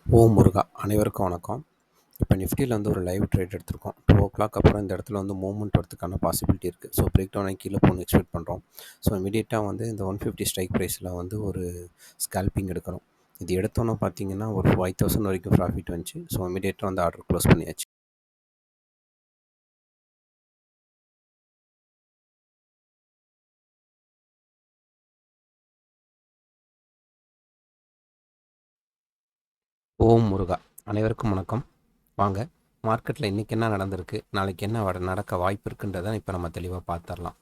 ஓம் முருகா அனைவருக்கும் வணக்கம். இப்போ நிஃப்டியில் வந்து ஒரு லைவ் ட்ரேட் எடுத்திருக்கோம். 2:00 அப்புறம் இந்த இடத்துல வந்து மூவ்மெண்ட் வரதுக்கான பாசிபிலிட்டி இருக்குது. ஸோ பிரேக் டவுன் ஆகி கீழே போகணும்னு எக்ஸ்பெக்ட் பண்ணுறோம். ஸோ இமீடியட்டாக வந்து இந்த 150 ஸ்ட்ரைக் ப்ரைஸில் வந்து ஒரு ஸ்கேல்பிங் எடுக்கிறோம். இது எடுத்தோன்னே பார்த்தீங்கன்னா ஒரு 5000 வரைக்கும் ப்ராஃபிட் வந்துச்சு. ஸோ இமீடியட்டாக வந்து ஆர்டர் க்ளோஸ் பண்ணியாச்சு. ஓம் முருகா அனைவருக்கும் வணக்கம். வாங்க மார்க்கெட்டில் இன்றைக்கி என்ன நடந்திருக்கு, நாளைக்கு என்ன நடக்க வாய்ப்பு இருக்குன்றதை இப்போ நம்ம தெளிவாக பார்த்துடலாம்.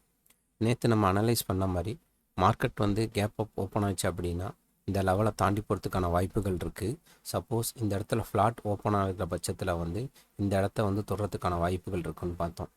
நேற்று நம்ம அனலைஸ் பண்ண மாதிரி மார்க்கெட் வந்து கேப் அப் ஓப்பன் ஆச்சு அப்படின்னா இந்த லெவலை தாண்டி போகிறதுக்கான வாய்ப்புகள் இருக்குது. சப்போஸ் இந்த இடத்துல ஃப்ளாட் ஓப்பன் ஆகிற பட்சத்தில் வந்து இந்த இடத்த வந்து தொடுறதுக்கான வாய்ப்புகள் இருக்குன்னு பார்த்தோம்.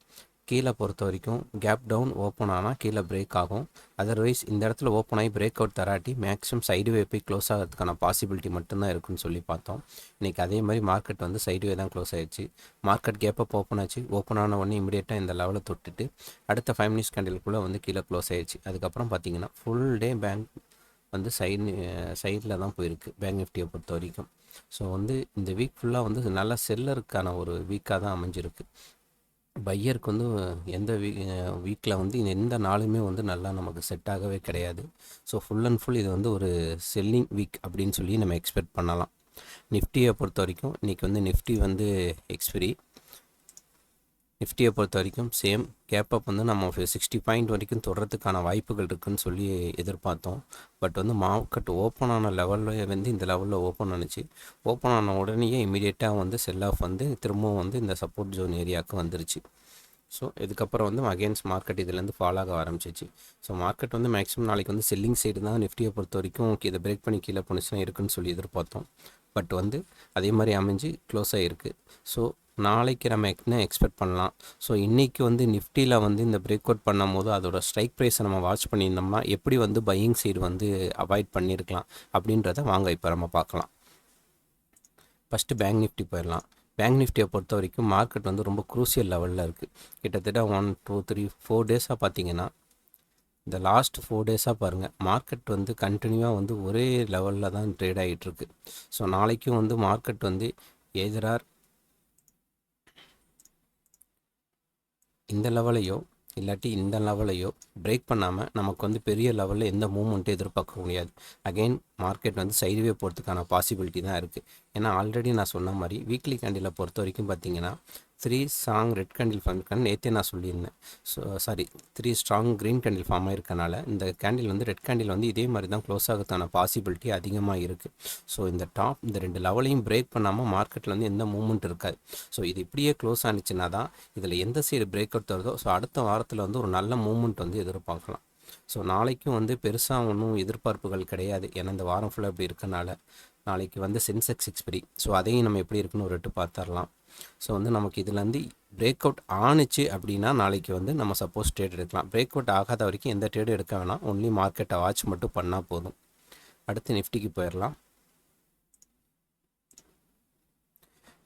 கீழே பொறுத்த வரைக்கும் கேப் டவுன் ஓப்பன் ஆனால் கீழே பிரேக் ஆகும். அதர்வைஸ் இந்த இடத்துல ஓப்பன் ஆகி பிரேக் அவுட் தராட்டி மேக்ஸிமம் சைடுவே போய் க்ளோஸ் ஆகிறதுக்கான பாசிபிலிட்டி மட்டும்தான் இருக்குன்னு சொல்லி பார்த்தோம். இன்றைக்கி அதே மாதிரி மார்க்கெட் வந்து சைடுவே தான் க்ளோஸ் ஆகிடுச்சு. மார்க்கெட் கேப் அப் ஓப்பன் ஆச்சு. ஓப்பன் ஆன உடனே இமீடியட்டாக இந்த லெவலில் தொட்டுட்டு அடுத்த 5 மினிட்ஸ் கேண்டிலுக்குள்ளே வந்து கீழே க்ளோஸ் ஆகிடுச்சு. அதுக்கப்புறம் பார்த்தீங்கன்னா ஃபுல் டே பேங்க் வந்து சைடில் தான் போயிருக்கு பேங்க் நிஃப்டியை பொறுத்த வரைக்கும். ஸோ வந்து இந்த வீக் ஃபுல்லாக வந்து நல்ல செல்லருக்கான ஒரு வீக்காக தான் அமைஞ்சிருக்கு. பையருக்கு வந்து எந்த வீக்கில் வந்து எந்த நாளுமே வந்து நல்லா நமக்கு செட் ஆகவே கிடையாது. ஸோ ஃபுல் அண்ட் ஃபுல் இது வந்து ஒரு செல்லிங் வீக் அப்படின்னு சொல்லி நம்ம எக்ஸ்பெக்ட் பண்ணலாம். நிஃப்டியை பொறுத்த வரைக்கும் இன்றைக்கி வந்து நிஃப்டி வந்து எக்ஸ்பிரி. நிஃப்டியை பொறுத்த வரைக்கும் சேம் கேப் அப் வந்து நம்ம 60 பாயிண்ட் வரைக்கும் தொடுறதுக்கான வாய்ப்புகள் இருக்குதுன்னு சொல்லி எதிர்பார்த்தோம். பட் வந்து மார்க்கெட் ஓப்பன் ஆன லெவலில் வந்து இந்த லெவலில் ஓப்பன் ஆனிச்சு. ஓப்பன் ஆன உடனேயே இமீடியட்டாக வந்து செல் ஆஃப் வந்து திரும்பவும் வந்து இந்த சப்போர்ட் ஜோன் ஏரியாவுக்கு வந்துருச்சு. ஸோ இதுக்கப்புறம் வந்து அகெயின்ஸ்ட் மார்க்கெட் இதுலேருந்து ஃபாலோ ஆக ஆரம்பிச்சிச்சு. ஸோ மார்க்கெட் வந்து மேக்ஸிமம் நாளைக்கு வந்து செல்லிங் சைடு தான் நிஃப்டியை பொறுத்த வரைக்கும் இதை பிரேக் பண்ணி கீழே போனிச்சுன்னா இருக்குன்னு சொல்லி எதிர்பார்த்தோம். பட் வந்து அதே மாதிரி அமைஞ்சு க்ளோஸ் ஆகிருக்கு. ஸோ நாளைக்கு நம்ம என்ன எக்ஸ்பெக்ட் பண்ணலாம்? ஸோ இன்றைக்கி வந்து நிஃப்டியில் வந்து இந்த பிரேக் அவுட் பண்ணும் போது அதோட ஸ்ட்ரைக் ப்ரைஸை நம்ம வாட்ச் பண்ணியிருந்தோம்னா எப்படி வந்து பையிங் சைடு வந்து அவாய்ட் பண்ணியிருக்கலாம் அப்படின்றத வாங்க இப்போ நம்ம பார்க்கலாம். ஃபஸ்ட்டு பேங்க் நிஃப்டி போயிடலாம். பேங்க் நிஃப்டியை பொறுத்த வரைக்கும் மார்க்கெட் வந்து ரொம்ப க்ரூசியல் லெவலில் இருக்குது. கிட்டத்தட்ட 1 2 3 4 டேஸாக பார்த்தீங்கன்னா இந்த லாஸ்ட் 4 டேஸாக பாருங்கள் மார்க்கெட் வந்து கண்டினியூவாக வந்து ஒரே லெவலில் தான் ட்ரேட் ஆகிட்டுருக்கு. ஸோ நாளைக்கும் வந்து மார்க்கெட் வந்து எதிரார் இந்த லெவலையோ இல்லாட்டி இந்த லெவலையோ பிரேக் பண்ணாமல் நமக்கு வந்து பெரிய லெவலில் எந்த மூவ்மெண்ட்டும் எதிர்பார்க்க முடியாது. அகெயின் மார்க்கெட் வந்து சைடுவே போகிறதுக்கான பாசிபிலிட்டி தான் இருக்குது. ஏன்னா ஆல்ரெடி நான் சொன்ன மாதிரி வீக்லி கேண்டிலை பொறுத்த வரைக்கும் பார்த்தீங்கன்னா 3 ஸ்ட்ராங் ரெட் கேண்டில் ஃபார்ம் இருக்கான்னு நேற்றே நான் சொல்லியிருந்தேன். So 3 strong green candle form ஆயிருக்கனால இந்த கேண்டில் வந்து ரெட் கேண்டில் வந்து இதே மாதிரி தான் க்ளோஸ் ஆகிறதுக்கான பாசிபிலிட்டி அதிகமாக இருக்குது. ஸோ இந்த இந்த 2 லெவலையும் பிரேக் பண்ணாமல் மார்க்கெட்டில் வந்து எந்த மூவ்மெண்ட் இருக்காது. ஸோ இது இப்படியே க்ளோஸ் ஆனிச்சுன்னா தான் இதில் எந்த சைடு பிரேக் அவுட் வருதோ ஸோ அடுத்த வாரத்தில் வந்து ஒரு நல்ல மூவ்மெண்ட் வந்து எதிர்பார்க்கலாம். ஸோ நாளைக்கும் வந்து பெருசாக ஒன்றும் எதிர்பார்ப்புகள் கிடையாது. ஏன்னா இந்த வாரம் ஃபுல்லாக இப்படி இருக்கனால நாளைக்கு வந்து சென்செக்ஸ் எக்ஸ்பிரி. ஸோ அதையும் நம்ம எப்படி இருக்குன்னு ஒரு எட்டு பார்த்துடலாம். ஸோ வந்து நமக்கு இதுலேருந்து பிரேக் அவுட் ஆணுச்சு அப்படின்னா நாளைக்கு வந்து நம்ம சப்போஸ் ட்ரேட் எடுக்கலாம். பிரேக் அவுட் ஆகாத வரைக்கும் எந்த ட்ரேடும் எடுக்க வேணாம். ஒன்லி மார்க்கெட்டை வாட்ச் மட்டும் பண்ணால் போதும். அடுத்து நிஃப்டிக்கு போயிடலாம்.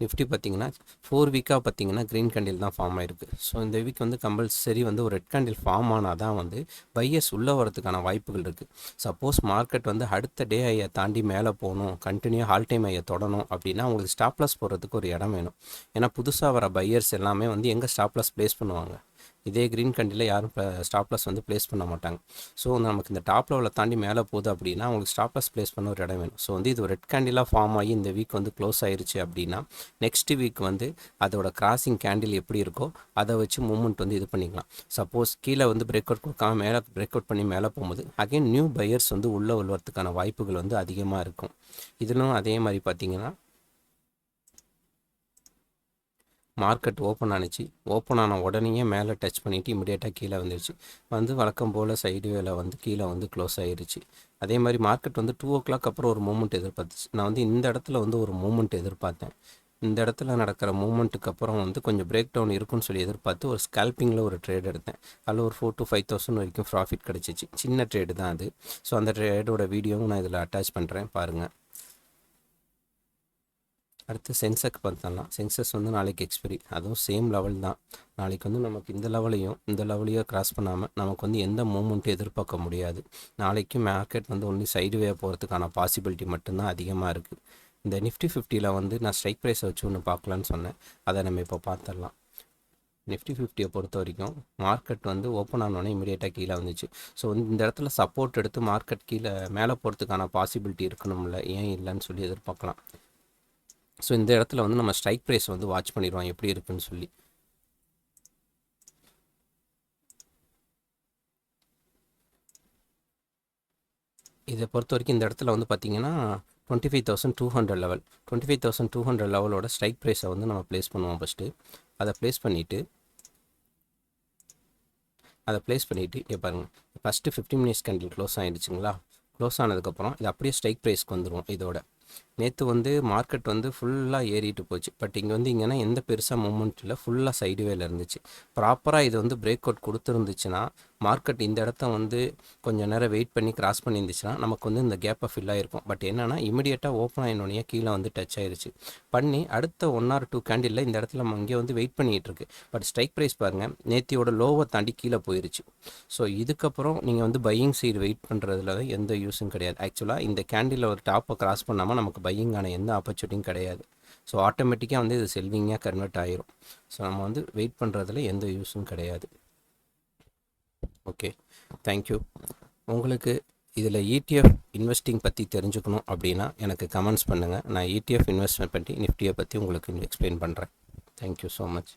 நிஃப்டி பார்த்திங்கன்னா 4 வீக்காக பார்த்திங்கன்னா க்ரீன் கேண்டில் தான் ஃபார்ம் ஆகிருக்கு. ஸோ இந்த வீக் வந்து கம்பல்சரி வந்து ஒரு ரெட் கேண்டில் ஃபார்ம் ஆனால் தான் வந்து பையர்ஸ் உள்ளே வரதுக்கான வாய்ப்புகள் இருக்குது. சப்போஸ் மார்க்கெட் வந்து அடுத்த டே ஐயை தாண்டி மேலே போகணும், கண்டினியூ ஆல் டைம் ஐயை தொடணும் அப்படின்னா அவங்களுக்கு ஸ்டாப்லாஸ் போடுறதுக்கு ஒரு இடம் வேணும். ஏன்னா புதுசாக வர பையர்ஸ் எல்லாமே வந்து எங்கே ஸ்டாப்லாஸ் ப்ளேஸ் பண்ணுவாங்க? இதே க்ரீன் கேண்டில் யாரும் ஸ்டாப்லாஸ் வந்து ப்ளேஸ் பண்ண மாட்டாங்க. ஸோ நமக்கு இந்த டாப் லெவலில் தாண்டி மேலே போகுது அப்படின்னா அவங்களுக்கு ஸ்டாப்லாஸ் ப்ளேஸ் பண்ண ஒரு இடம் வேணும். ஸோ வந்து இது ஒரு ரெட் கேண்டிலாக ஃபார்ம் ஆகி இந்த வீக் வந்து க்ளோஸ் ஆயிருச்சு அப்படின்னா நெக்ஸ்ட் வீக் வந்து அதோட கிராசிங் கேண்டில் எப்படி இருக்கோ அதை வச்சு மூவ்மெண்ட் வந்து இது பண்ணிக்கலாம். சப்போஸ் கீழே வந்து பிரேக் அவுட் கொடுக்காம மேலே பிரேக் அவுட் பண்ணி மேலே போகும்போது அகைன் நியூ பையர்ஸ் வந்து உள்ளே வருவதற்கான வாய்ப்புகள் வந்து அதிகமாக இருக்கும். இதிலும் அதே மாதிரி பார்த்தீங்கன்னா மார்க்கெட் ஓப்பன் ஆனிச்சு. ஓப்பன் ஆன உடனேயே மேலே டச் பண்ணிவிட்டு இமிடியேட்டாக கீழே வந்துருச்சு. வந்து வழக்கம் போல் சைடு வேலை வந்து கீழே வந்து க்ளோஸ் ஆகிருச்சு. அதே மாதிரி மார்க்கெட் வந்து 2 அப்புறம் ஒரு மூமெண்ட் எதிர்பார்த்துச்சு. நான் வந்து இந்த இடத்துல வந்து ஒரு மூமெண்ட் எதிர்பார்த்தேன். இந்த இடத்துல நடக்கிற மூமெண்ட்டுக்கு அப்புறம் வந்து கொஞ்சம் பிரேக் டவுன் இருக்குன்னு சொல்லி எதிர்பார்த்து ஒரு ஸ்கேல்பிங்கில் ஒரு ட்ரேட் எடுத்தேன். அதில் ஒரு 4 to 5,000 வரைக்கும் ப்ராஃபிட் கிடச்சிச்சு. சின்ன ட்ரேடு தான் அது. ஸோ அந்த ட்ரேடோட வீடியோவும் நான் இதில் அட்டாச் பண்ணுறேன் பாருங்கள். அடுத்து சென்செக்ஸ் பார்த்தோம்னா சென்செக்ஸ் வந்து நாளைக்கு எக்ஸ்பிரி. அதுவும் சேம் லெவல் தான். நாளைக்கு வந்து நமக்கு இந்த லெவலையும் கிராஸ் பண்ணாமல் நமக்கு வந்து எந்த மூமெண்ட்டும் எதிர்பார்க்க முடியாது. நாளைக்கு மார்க்கெட் வந்து ஒன்லி சைடு வே போகிறதுக்கான பாசிபிலிட்டி மட்டும்தான் அதிகமாக இருக்குது. இந்த நிஃப்டி 50ல் வந்து நான் ஸ்ட்ரைக் ப்ரைஸை வச்சு ஒன்று பார்க்கலான்னு சொன்னேன். அதை நம்ம இப்போ பார்த்துடலாம். நிஃப்டி 50யை பொறுத்த வரைக்கும் மார்க்கெட் வந்து ஓப்பன் ஆனோடனே இமீடியட்டாக கீழே வந்துச்சு. ஸோ இந்த இடத்துல சப்போர்ட் எடுத்து மார்க்கெட் கீழே மேலே போகிறதுக்கான பாசிபிலிட்டி இருக்கணும்ல, ஏன் இல்லைன்னு சொல்லி எதிர்பார்க்கலாம். ஸோ இந்த இடத்துல வந்து நம்ம ஸ்ட்ரைக் ப்ரைஸ் வந்து வாட்ச் பண்ணிடுவோம் எப்படி இருக்குன்னு சொல்லி. இதை பொறுத்த வரைக்கும் இந்த இடத்துல வந்து பார்த்திங்கன்னா 25,200 லெவல், 25,200 லெவலோட ஸ்ட்ரைக் ப்ரைஸை வந்து நம்ம ப்ளேஸ் பண்ணுவோம். ஃபஸ்ட்டு அதை ப்ளேஸ் பண்ணிவிட்டு இங்கே பாருங்கள், ஃபஸ்ட்டு 15 மினிட்ஸ் கேண்டில் க்ளோஸ் ஆகிடுச்சுங்களா. க்ளோஸ் ஆனதுக்கப்புறம் இது அப்படியே ஸ்ட்ரைக் ப்ரைஸ்க்கு வந்துடும். இதோட நேற்று வந்து மார்க்கெட் வந்து ஃபுல்லாக ஏறிட்டு போச்சு. பட் இங்கே வந்து இங்கேனா எந்த பெருசாக மூமெண்ட் இல்லை, ஃபுல்லாக சைடுவேல இருந்துச்சு. ப்ராப்பராக இது வந்து பிரேக் அவுட் கொடுத்துருந்துச்சுன்னா மார்க்கெட் இந்த இடத்த வந்து கொஞ்சம் நேரம் வெயிட் பண்ணி கிராஸ் பண்ணியிருந்துச்சுன்னா நமக்கு வந்து இந்த கேப்பை ஃபில் ஆகிருக்கும். பட் என்னென்னா இமீடியட்டாக ஓப்பன் ஆகினோடனே கீழே வந்து டச் ஆயிடுச்சு. பண்ணி அடுத்த 1 or 2 கேண்டில் இந்த இடத்துல நம்ம இங்கே வந்து வெயிட் பண்ணிகிட்டு இருக்கு. பட் ஸ்ட்ரைக் ப்ரைஸ் பாருங்கள், நேத்தியோட லோவை தாண்டி கீழே போயிருச்சு. ஸோ இதுக்கப்புறம் நீங்கள் வந்து பையிங் சைடு வெயிட் பண்ணுறதுல எந்த யூஸும் கிடையாது. ஆக்சுவலாக இந்த கேண்டில் ஒரு டாப்பை கிராஸ் பண்ணாமல் நமக்கு பையிங்கான எந்த ஆப்பர்ச்சுனிட்டியும் கிடையாது. ஸோ ஆட்டோமேட்டிக்காக வந்து இது செல்விங்காக கன்வெர்ட் ஆகிரும். ஸோ நம்ம வந்து வெயிட் பண்ணுறதுல எந்த யூஸும் கிடையாது. Okay, thank you. உங்களுக்கு இதில் ETF இன்வெஸ்டிங் பற்றி தெரிஞ்சுக்கணும் அப்படின்னா எனக்கு கமெண்ட்ஸ் பண்ணுங்கள். நான் ETF இன்வெஸ்ட்மெண்ட் பற்றி நிஃப்டியை பற்றி உங்களுக்கு எக்ஸ்பிளைன் பண்ணுறேன். Thank you so much.